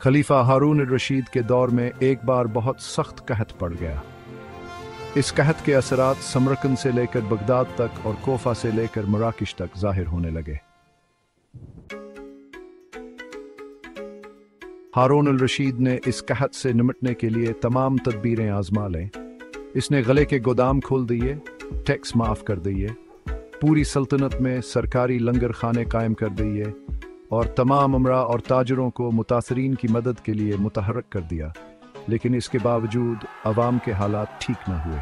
खलीफा हारून रशीद के दौर में एक बार बहुत सख्त कहत पड़ गया। इस कहत के असरात समरकंद से लेकर बगदाद तक और कोफा से लेकर मराकश तक जाहिर होने लगे। हारून रशीद ने इस कहत से निमटने के लिए तमाम तदबीरें आजमा लें। इसने गले के गोदाम खोल दिए, टैक्स माफ कर दिए, पूरी सल्तनत में सरकारी लंगर खाने कायम कर दिए और तमाम उमरा और ताजरों को मुतासरीन की मदद के लिए मुतहर्रक कर दिया। लेकिन इसके बावजूद अवाम के हालात ठीक न हुए।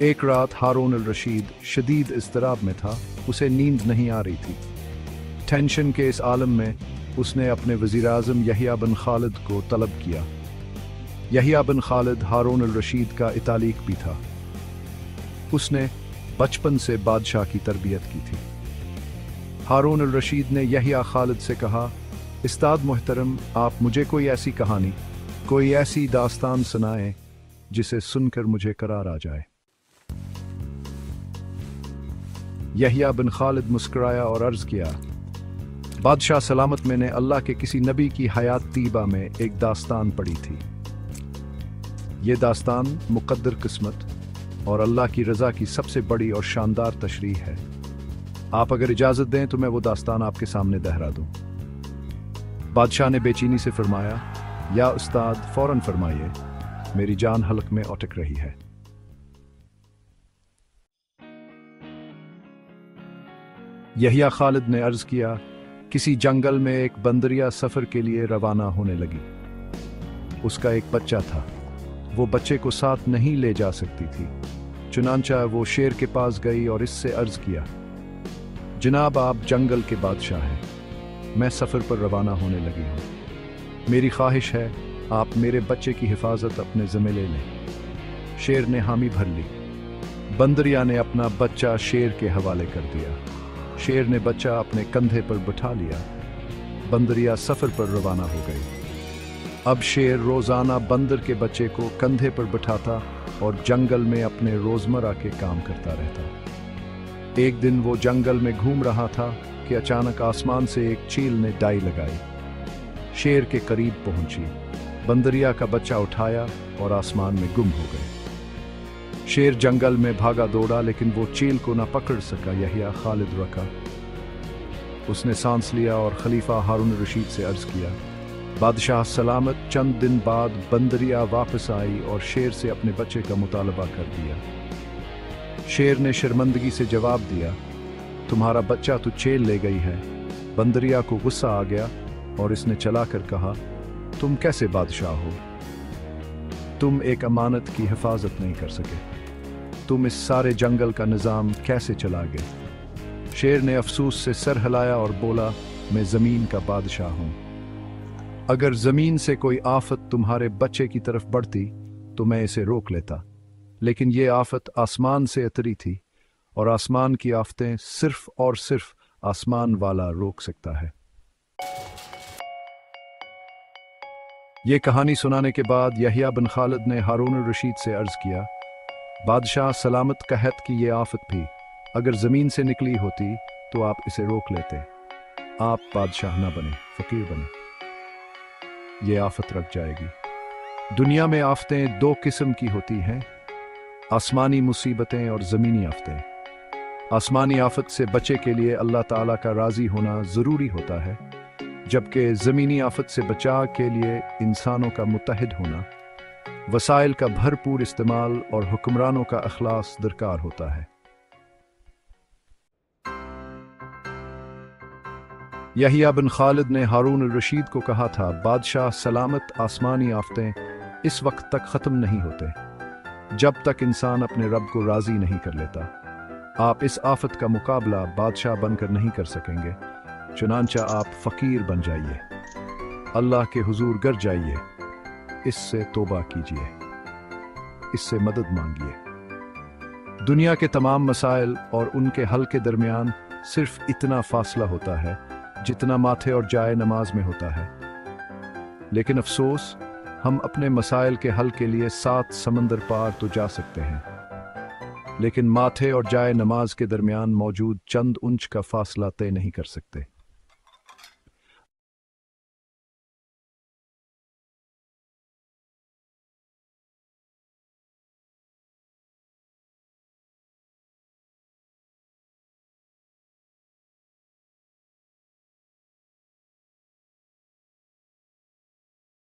एक रात हारून रशीद शदीद इज़्तिराब में था। उसे नींद नहीं आ रही थी। टेंशन के इस आलम में उसने अपने वज़ीर-ए-आज़म यहिया बिन खालिद को तलब किया। यहिया बिन खालिद हारून रशीद का इतालिक भी था। उसने बचपन से बादशाह की तरबियत की थी। हारून रशीद ने यहिया खालिद से कहा, उस्ताद मोहतरम, आप मुझे कोई ऐसी कहानी, कोई ऐसी दास्तान सुनाएं जिसे सुनकर मुझे करार आ जाए। यहिया बिन खालिद मुस्कुराया और अर्ज किया, बादशाह सलामत, मैंने अल्लाह के किसी नबी की हयात तीबा में एक दास्तान पढ़ी थी। ये दास्तान मुक़द्दर किस्मत और अल्लाह की रज़ा की सबसे बड़ी और शानदार तशरीह है। आप अगर इजाज़त दें तो मैं वो दास्तान आपके सामने दोहरा दूं। बादशाह ने बेचैनी से फरमाया, या उस्ताद, फौरन फरमाइए, मेरी जान हलक में अटक रही है। यहिया खालिद ने अर्ज किया, किसी जंगल में एक बंदरिया सफ़र के लिए रवाना होने लगी। उसका एक बच्चा था। वो बच्चे को साथ नहीं ले जा सकती थी। चुनांचा वो शेर के पास गई और इससे अर्ज किया, जनाब, आप जंगल के बादशाह हैं। मैं सफ़र पर रवाना होने लगी हूँ। मेरी ख्वाहिश है आप मेरे बच्चे की हिफाजत अपने ज़िम्मे ले लें। शेर ने हामी भर ली। बंदरिया ने अपना बच्चा शेर के हवाले कर दिया। शेर ने बच्चा अपने कंधे पर बिठा लिया। बंदरिया सफ़र पर रवाना हो गई। अब शेर रोज़ाना बंदर के बच्चे को कंधे पर बिठाता और जंगल में अपने रोज़मर्रा के काम करता रहता। एक दिन वो जंगल में घूम रहा था कि अचानक आसमान से एक चील ने डाई लगाई। शेर के करीब पहुंची, बंदरिया का बच्चा उठाया और आसमान में गुम हो गए। शेर जंगल में भागा दौड़ा, लेकिन वो चील को ना पकड़ सका। यहिया खालिद रखा। उसने सांस लिया और खलीफा हारून रशीद से अर्ज किया, बादशाह सलामत। चंद दिन बाद बंदरिया वापस आई और शेर से अपने बच्चे का मुतालबा कर दिया। शेर ने शर्मिंदगी से जवाब दिया, तुम्हारा बच्चा तो चेल ले गई है। बंदरिया को गुस्सा आ गया और इसने चलाकर कहा, तुम कैसे बादशाह हो? तुम एक अमानत की हिफाजत नहीं कर सके। तुम इस सारे जंगल का निज़ाम कैसे चला गए? शेर ने अफसोस से सर हिलाया और बोला, मैं ज़मीन का बादशाह हूँ। अगर ज़मीन से कोई आफत तुम्हारे बच्चे की तरफ बढ़ती तो मैं इसे रोक लेता, लेकिन ये आफत आसमान से उतरी थी और आसमान की आफतें सिर्फ और सिर्फ आसमान वाला रोक सकता है। ये कहानी सुनाने के बाद यहिया बिन खालिद ने हारून रशीद से अर्ज किया, बादशाह सलामत, कहत कि ये आफत भी अगर ज़मीन से निकली होती तो आप इसे रोक लेते। आप बादशाह न बने, फ़कीर बने। ये आफत रख जाएगी। दुनिया में आफतें दो किस्म की होती हैं, आसमानी मुसीबतें और ज़मीनी आफतें। आसमानी आफत से बचे के लिए अल्लाह ताला का राज़ी होना ज़रूरी होता है, जबकि ज़मीनी आफत से बचाव के लिए इंसानों का मुत्तहिद होना, वसाइल का भरपूर इस्तेमाल और हुक्मरानों का अखलास दरकार होता है। यहिया बिन खालिद ने हारून रशीद को कहा था, बादशाह सलामत, आसमानी आफतें इस वक्त तक ख़त्म नहीं होते जब तक इंसान अपने रब को राज़ी नहीं कर लेता। आप इस आफत का मुकाबला बादशाह बनकर नहीं कर सकेंगे, चुनांचा आप फ़कीर बन जाइए, अल्लाह के हुजूर गर जाइए, इससे तौबा कीजिए, इससे मदद मांगिए। दुनिया के तमाम मसाइल और उनके हल के दरमियान सिर्फ इतना फासला होता है जितना माथे और जाए नमाज में होता है। लेकिन अफसोस, हम अपने मसाइल के हल के लिए 7 समंदर पार तो जा सकते हैं, लेकिन माथे और जाए नमाज के दरमियान मौजूद चंद इंच का फासला तय नहीं कर सकते।